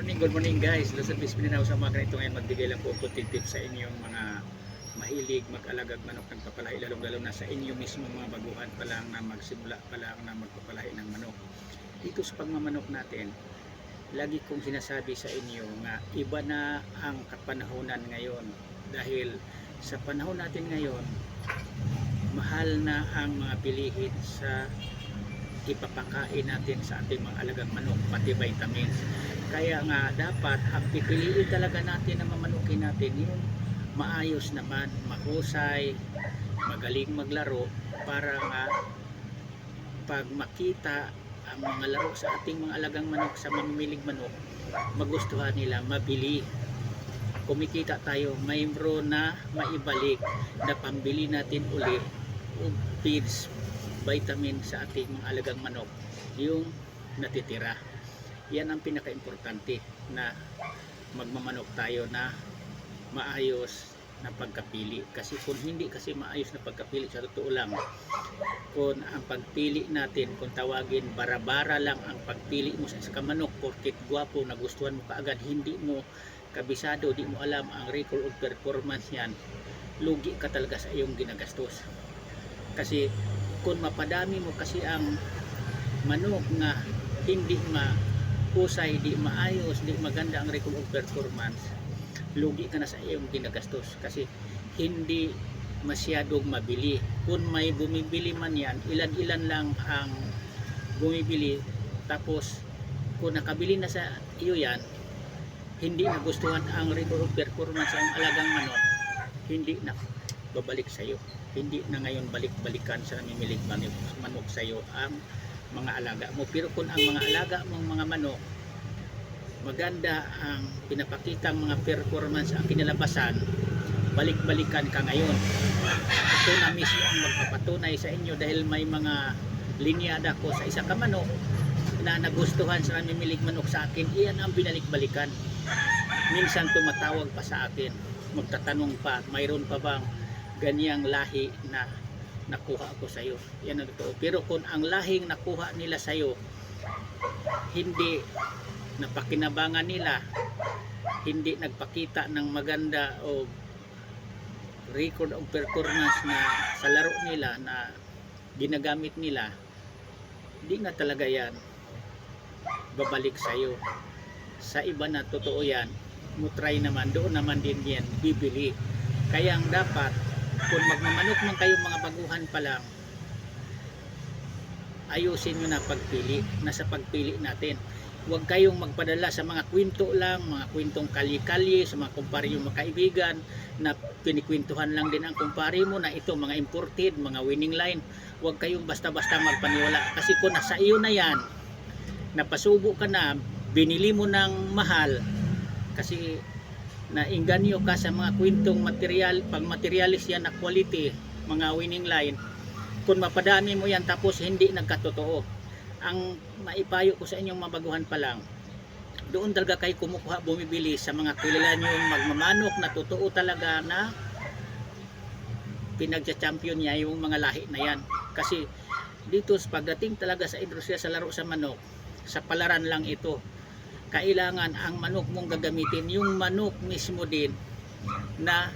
Good morning guys. Luzon Bispinin ako sa mga ganito ngayon. Magbigay lang po po tips sa inyong mga mahilig mag-alagag manok ng papalahi, lalo na sa inyo mismo mga baguhan pa lang na magsimula pa lang na magpapalahi ng manok. Dito sa pagmamanok natin, lagi kong sinasabi sa inyo nga iba na ang kapanahonan ngayon, dahil sa panahon natin ngayon mahal na ang mga bilihin sa ipapakain natin sa ating mga alagang manok, pati vitamins. Kaya nga dapat ang pipiliin talaga natin na mamanukin natin yung maayos naman, mahusay, magaling maglaro, para nga pag makita ang mga laro sa ating mga alagang manok, sa mamimilig manok, magustuhan nila, mabili, kumikita tayo, mayroon na maibalik na pambili natin uli o feeds, vitamin sa ating mga alagang manok, yung natitira. Yan ang pinaka-importante, na magmamanok tayo na maayos na pagkapili. Kasi kung hindi kasi maayos na pagkapili, sa totoo lang, kung ang pagpili natin, kung tawagin bara-bara lang ang pagpili mo sa manok, porket gwapo, nagustuhan mo kaagad, hindi mo kabisado, di mo alam ang record of performance yan, lugi ka talaga sa iyong ginagastos. Kasi kung mapadami mo kasi ang manok na hindi mahusay, di maayos, di maganda ang record of performance, lugi ka na sa iyong ginagastos, kasi hindi masyadong mabili. Kung may bumibili man yan, ilan-ilan lang ang bumibili, tapos kung nakabili na sa iyo yan, hindi nagustuhan ang record of performance ang alagang manok, hindi na babalik sa iyo. Hindi na ngayon balik-balikan sa namimilig manok sa iyo ang mga alaga mo. Pero kung ang mga alaga mong mga manok maganda ang pinapakitang mga performance, ang kinalabasan, balik-balikan ka ngayon. Ito na mismo ang magpapatunay sa inyo, dahil may mga linyada ko sa isa ka manok na nagustuhan sa namimilig manok sa akin, iyan ang binalik-balikan. Minsan tumatawag pa sa akin, magtatanong pa, mayroon pa bang ganyang lahi na nakuha ako sa iyo. Yan ang totoo. Pero kung ang lahing nakuha nila sa iyo hindi napakinabangan nila, hindi nagpakita ng maganda o record of performance na sa laro nila na ginagamit nila, di na talaga yan babalik sa iyo. Sa iba na totoo yan, mo try naman, doon naman din yan bibili. Kaya ang dapat, kung magmamanok man kayong mga baguhan pa lang, ayusin nyo na pagpili. Nasa pagpili natin, huwag kayong magpadala sa mga kwento lang, mga kwentong kali-kali, sa mga kumpare yung mga kaibigan na pinikwentuhan lang din ang kumpare mo na ito mga imported, mga winning line. Huwag kayong basta-basta magpaniwala, kasi kung nasa iyo na yan, napasubo ka na, binili mo ng mahal, kasi nainganyo ka sa mga kwentong material, pag materialis yan na quality, mga winning line, kung mapadami mo yan tapos hindi nagkatotoo, ang maipayo ko sa inyong mabaguhan pa lang, doon talaga kayo kumukuha, bumibili sa mga kilala nyo yung magmamanok na totoo talaga na pinagcha-champion niya yung mga lahi na yan. Kasi dito pagdating talaga sa industriya sa laro sa manok, sa palaran lang ito, kailangan ang manok mong gagamitin yung manok mismo din na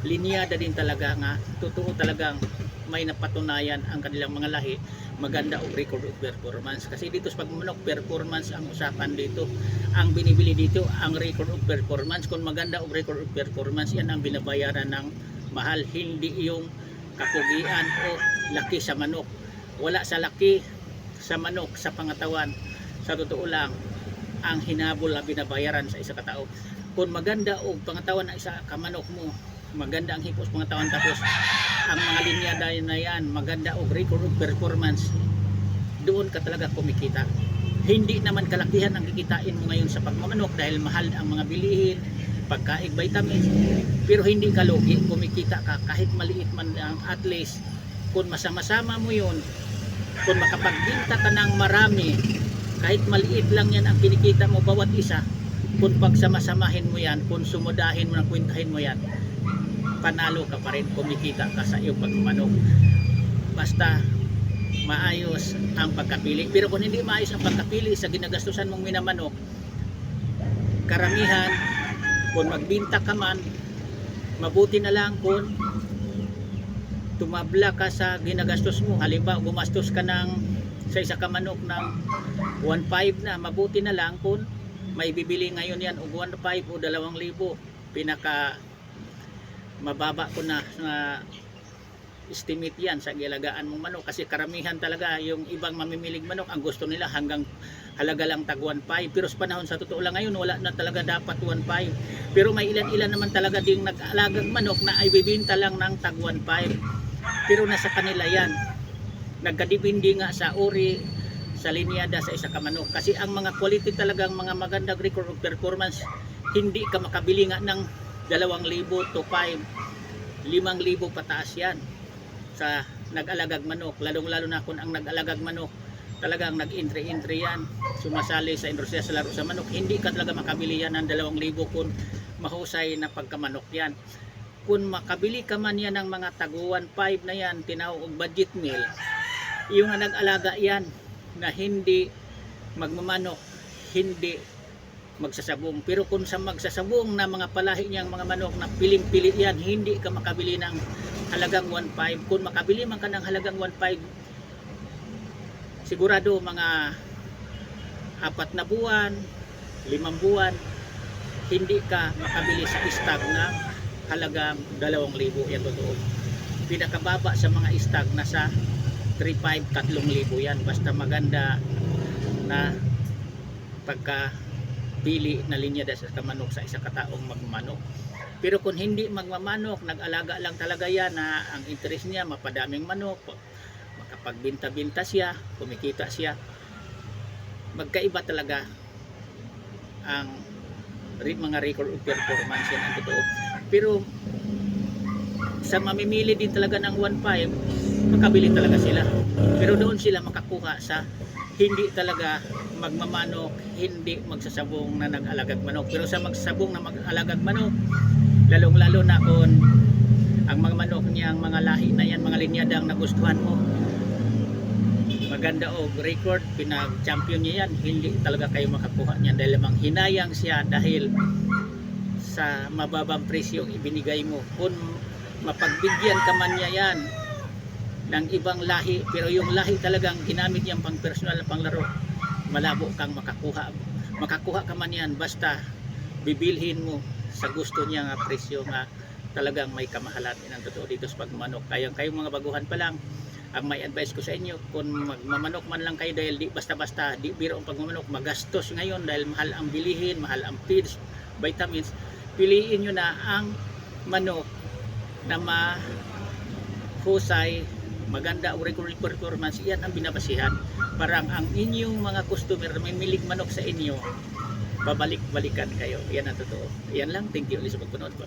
linyada din talaga, nga totoo talagang may napatunayan ang kanilang mga lahi, maganda o record of performance. Kasi dito sa pagmamanok, performance ang usapan dito, ang binibili dito ang record of performance. Kung maganda o record of performance, yan ang binabayaran ng mahal, hindi yung kapugian o laki sa manok. Wala sa laki sa manok, sa pangatawan, sa totoo lang ang hinabol na binabayaran sa isa katao. Kung maganda o pangatawan ng isa kamanok mo, maganda ang hipos pangatawan, tapos ang mga linyada na yan maganda o record of performance, doon ka talaga kumikita. Hindi naman kalakihan ang kikitain mo ngayon sa pagmamanok, dahil mahal ang mga bilihin, pagkaig, vitamins, pero hindi ka lugi, kumikita ka kahit maliit man lang. At least kung masama-sama mo yun, kung makapagbinta ka ng marami, kahit maliit lang yan ang kinikita mo bawat isa, kung pagsama-samahin mo yan, kung sumudahin mo, kwentahin mo yan, panalo ka pa rin, kumikita ka sa iyong pagmamanok. Basta maayos ang pagkapili. Pero kung hindi maayos ang pagkapili sa ginagastusan mong minamanok, karamihan kung magbinta ka man, mabuti na lang kung tumabla ka sa ginagastos mo. Halimbawa gumastos ka ng sa isa ka manok ng 1.5 na, mabuti na lang kung may bibili ngayon yan o 1.5 o 2,000. Pinaka mababa ko na estimate yan sa gilagaan mong manok, kasi karamihan talaga yung ibang mamimilig manok ang gusto nila hanggang halaga lang tag 1.5, pero sa panahon sa totoo lang ngayon wala na talaga dapat 1.5, pero may ilan-ilan naman talaga ding nag-aalagang manok na ay bibinta lang ng tag 1.5, pero nasa kanila yan, nagkadipindi nga sa uri, sa linyada sa isa ka manok, kasi ang mga quality talagang mga magandang record of performance, hindi ka makabili nga ng 2,000 to 5,000 pataas yan sa nag-alagag manok, lalong-lalo na kung ang nag-alagag manok talagang nag-entry yan, sumasali sa industriya sa laro sa manok, hindi ka talaga makabili yan ng 2,000 kung mahusay na pagkamanok yan. Kung makabili ka man yan ng mga tagu 1.5 na yan, tinawag budget meal, yung nag-alaga yan na hindi magmamanok, hindi magsasabong. Pero kung sa magsasabong na mga palahi niyang mga manok na piling-pili yan, hindi ka makabili ng halagang 1.5. Kung makabili man ka ng halagang 1.5, sigurado mga 4 na buwan, 5 buwan, hindi ka makabili sa istag na halagang 2,000. Yan totoo. Pinakababa sa mga istag na sa 3,500, 3,000 yan. Basta maganda na pagka-pili na linya sa kamanok sa isa kataong magmanok. Pero kung hindi magmamanok, nag-alaga lang talaga yan na ang interest niya, mapadaming manok, makapagbinta-binta siya, kumikita siya, magkaiba talaga ang mga record of performance yan ang totoo. Pero sa mamimili din talaga ng 1.5, makabili talaga sila. Pero doon sila makakuha sa hindi talaga magmamanok, hindi magsasabong na nag-alagag manok. Pero sa magsasabong na mag-alagag manok, lalong-lalo na kung ang mga manok niya, ang mga lahi na yan, mga linyadang nagustuhan mo, maganda o record, pinag-champion niya yan, hindi talaga kayo makakuha niyan dahil lamang hinayang siya dahil sa mababang presyo ibinigay mo. Kung mapagbigyan ka man niya yan ng ibang lahi, pero yung lahi talagang ginamit niyang pang personal na panglaro, malabo kang makakuha ka man yan, basta bibilhin mo sa gusto niya nga presyo nga talagang may kamahalan. Yan ang totoo dito sa pagmanok. Kayong mga baguhan pa lang, ang may advice ko sa inyo, kung magmamanok man lang kayo, dahil di basta-basta, di biro ang pagmamanok, magastos ngayon dahil mahal ang bilihin, mahal ang feeds, vitamins, piliin nyo na ang manok na mahusay, maganda o record performance. Yan ang binabasihan. Parang ang inyong mga customer na may milig manok sa inyo, babalik-balikan kayo. Yan ang totoo. Yan lang. Thank you ulit sa pagpanood po.